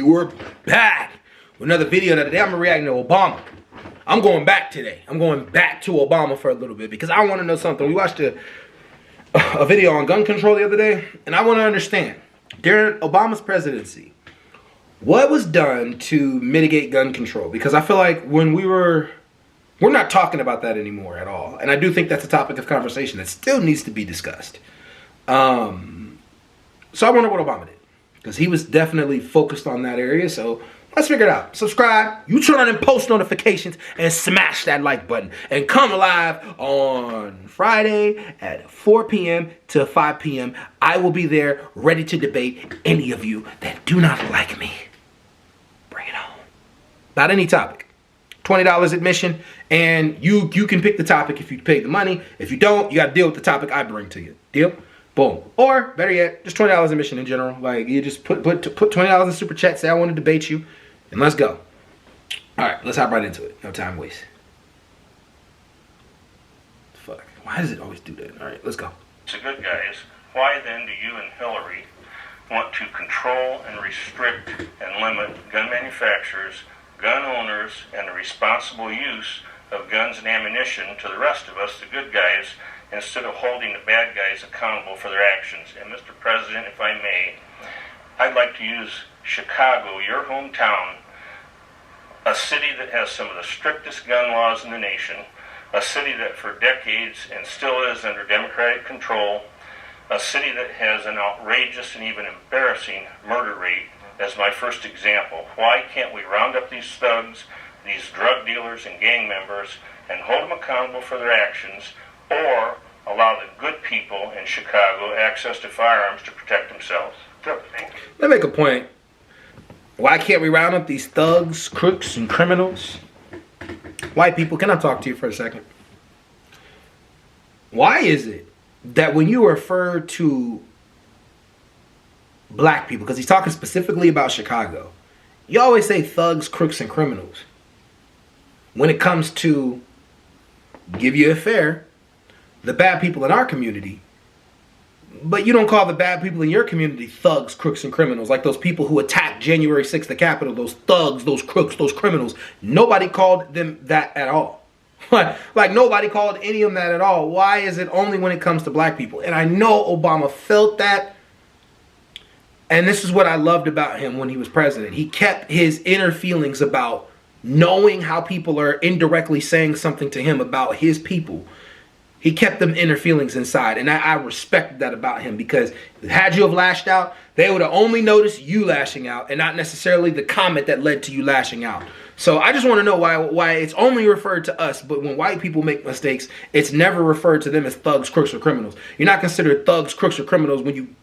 we're back with another video. Now today I'm reacting to Obama. I'm going back today. I'm going back to Obama for a little bit because I want to know something. We watched a video on gun control the other day, and I want to understand, during Obama's presidency, what was done to mitigate gun control? Because I feel like when we're not talking about that anymore at all. And I do think that's a topic of conversation that still needs to be discussed. So I wonder what Obama did, because he was definitely focused on that area. So let's figure it out. Subscribe, you turn on them post notifications, and smash that like button. And come live on Friday at 4 p.m. to 5 p.m. I will be there ready to debate any of you that do not like me. Bring it on. About any topic. $20 admission, and you can pick the topic if you pay the money. If you don't, you got to deal with the topic I bring to you. Deal? Boom. Or better yet, just $20 admission in general. Like, you just put $20 in super chat, say I want to debate you, and let's go. All right, let's hop right into it. No time waste. Fuck. Why does it always do that? All right, let's go. So good guys, why then do you and Hillary want to control and restrict and limit gun manufacturers, gun owners, and the responsible use of guns and ammunition to the rest of us, the good guys, instead of holding the bad guys accountable for their actions? And Mr. President, if I may, I'd like to use Chicago, your hometown, a city that has some of the strictest gun laws in the nation, a city that for decades and still is under Democratic control, a city that has an outrageous and even embarrassing murder rate. As my first example, why can't we round up these thugs, these drug dealers and gang members, and hold them accountable for their actions, or allow the good people in Chicago access to firearms to protect themselves? Let me make a point. Why can't we round up these thugs, crooks, and criminals? White people, can I talk to you for a second? Why is it that when you refer to black people, because he's talking specifically about Chicago, you always say thugs, crooks, and criminals? When it comes to, give you a fair, the bad people in our community, but you don't call the bad people in your community thugs, crooks, and criminals, like those people who attacked January 6th, the Capitol, those thugs, those crooks, those criminals. Nobody called them that at all. Like nobody called any of them that at all. Why is it only when it comes to black people? And I know Obama felt that. And this is what I loved about him when he was president. He kept his inner feelings about knowing how people are indirectly saying something to him about his people. He kept them inner feelings inside. And I respected that about him, because had you have lashed out, they would have only noticed you lashing out and not necessarily the comment that led to you lashing out. So I just want to know why it's only referred to us, but when white people make mistakes, it's never referred to them as thugs, crooks, or criminals. You're not considered thugs, crooks, or criminals when you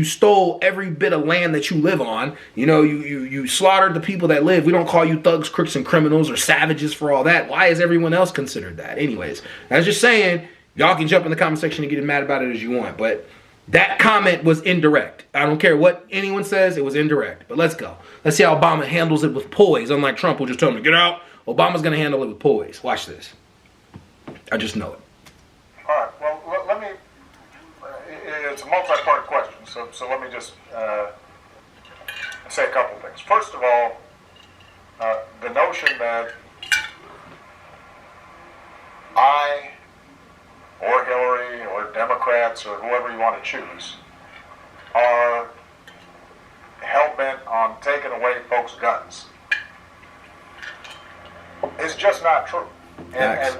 stole every bit of land that you live on. You know, you slaughtered the people that live. We don't call you thugs, crooks, and criminals or savages for all that. Why is everyone else considered that? Anyways, I was just saying, y'all can jump in the comment section and get mad about it as you want, but that comment was indirect. I don't care what anyone says, it was indirect. But let's go. Let's see how Obama handles it with poise. Unlike Trump, who just told him to get out, Obama's going to handle it with poise. Watch this. I just know it. All right. Well, let me... it's a multi-part question, so let me just say a couple things. First of all, the notion that I, or Hillary, or Democrats, or whoever you want to choose, are hell-bent on taking away folks' guns is just not true. And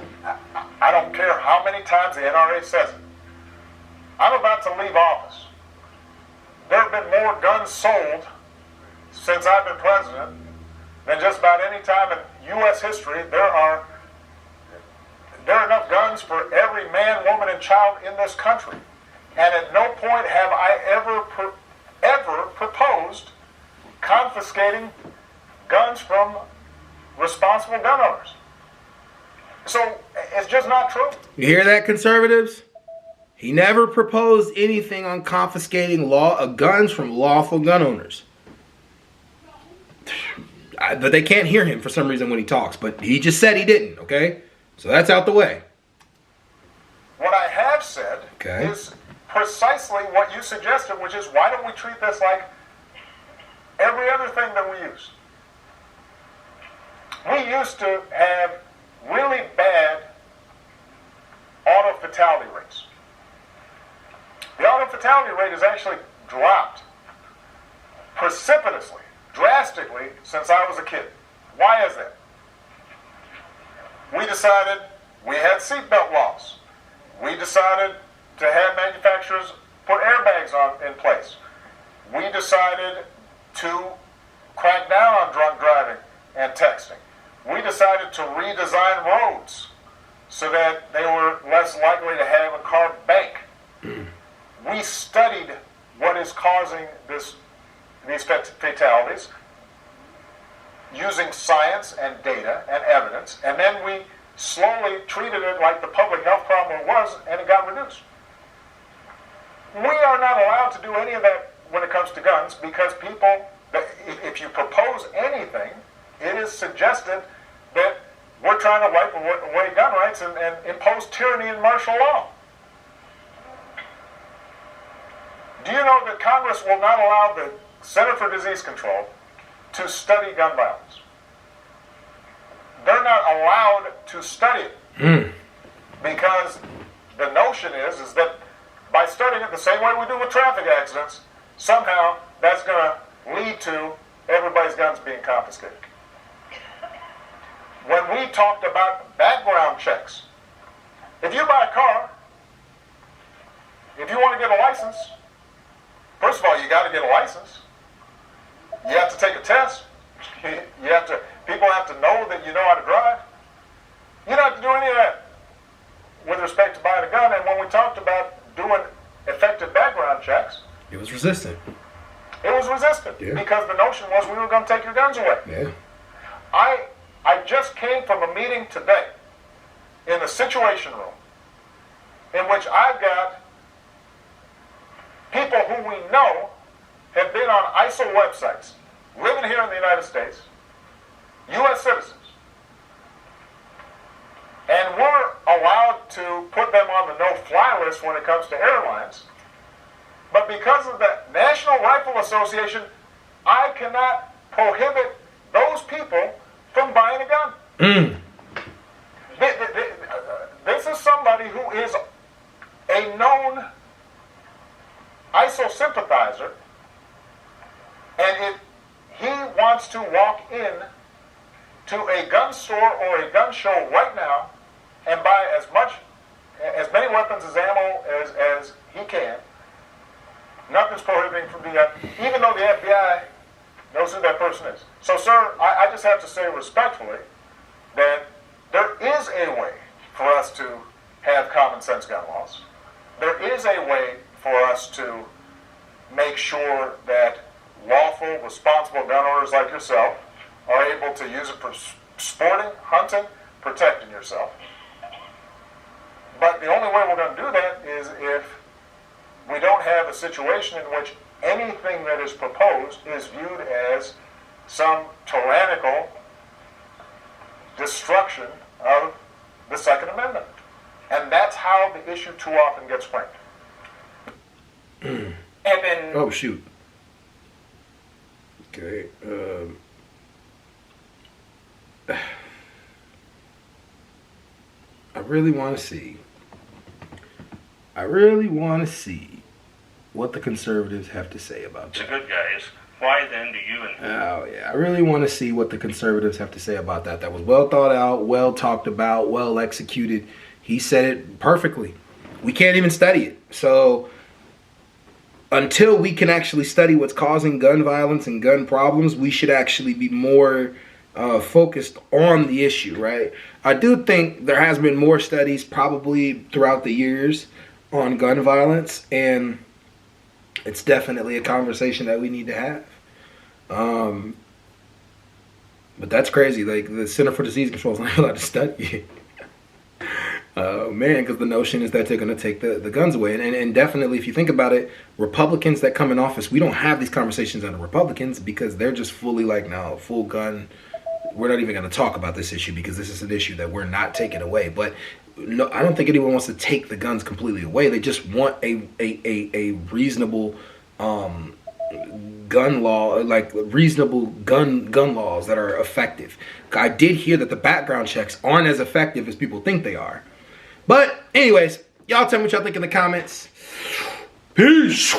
I don't care how many times the NRA says it. I'm about to leave office. There have been more guns sold since I've been president than just about any time in U.S. history. There are enough guns for every man, woman, and child in this country. And at no point have I ever proposed confiscating guns from responsible gun owners. So it's just not true. You hear that, conservatives? He never proposed anything on confiscating guns from lawful gun owners. But they can't hear him for some reason when he talks. But he just said he didn't, okay? So that's out the way. What I have said is precisely what you suggested, which is, why don't we treat this like every other thing that we use. We used to have really bad auto fatality rates. The auto fatality rate has actually dropped precipitously, drastically, since I was a kid. Why is that? We decided we had seatbelt laws. We decided to have manufacturers put airbags in place. We decided to crack down on drunk driving and texting. We decided to redesign roads so that they were less likely to have a car bank. We studied what is causing these fatalities using science and data and evidence, and then we slowly treated it like the public health problem it was, and it got reduced. We are not allowed to do any of that when it comes to guns, because people, if you propose anything, it is suggested that we're trying to wipe away gun rights and impose tyranny and martial law. Do you know that Congress will not allow the Center for Disease Control to study gun violence? They're not allowed to study it because the notion is that by studying it the same way we do with traffic accidents, somehow that's going to lead to everybody's guns being confiscated. When we talked about background checks, if you buy a car, if you want to get a license, first of all, you got to get a license. You have to take a test. People have to know that you know how to drive. You don't have to do any of that with respect to buying a gun. And when we talked about doing effective background checks, It was resistant. it was resistant because the notion was we were going to take your guns away. Yeah. I just came from a meeting today in the Situation Room in which I've got people who we know have been on ISIL websites, living here in the United States, U.S. citizens. And we're allowed to put them on the no-fly list when it comes to airlines. But because of the National Rifle Association, I cannot prohibit those people from buying a gun. This is somebody who is a known ISIL sympathizer, and if he wants to walk in to a gun store or a gun show right now and buy as many weapons as ammo as he can, nothing's prohibiting from doing that, even though the FBI knows who that person is. So, sir, I just have to say respectfully that there is a way for us to have common sense gun laws. There is a way for us to make sure that lawful, responsible gun owners like yourself are able to use it for sporting, hunting, protecting yourself. But the only way we're going to do that is if we don't have a situation in which anything that is proposed is viewed as some tyrannical destruction of the Second Amendment. And that's how the issue too often gets framed. Oh, shoot. Okay. I really want to see what the conservatives have to say about The that. good guys. Why then do you and Oh, yeah. I really want to see what the conservatives have to say about that. That was well thought out, well talked about, well executed. He said it perfectly. We can't even study it. So until we can actually study what's causing gun violence and gun problems, we should actually be more focused on the issue, right? I do think there has been more studies probably throughout the years on gun violence, and it's definitely a conversation that we need to have. But that's crazy. Like, the Center for Disease Control is not allowed to study it. Because the notion is that they're going to take the guns away. And definitely, if you think about it, Republicans that come in office, we don't have these conversations under Republicans because they're just fully like, no, full gun. We're not even going to talk about this issue because this is an issue that we're not taking away. But no, I don't think anyone wants to take the guns completely away. They just want a reasonable gun gun law, like reasonable gun laws that are effective. I did hear that the background checks aren't as effective as people think they are. But anyways, y'all tell me what y'all think in the comments. Peace.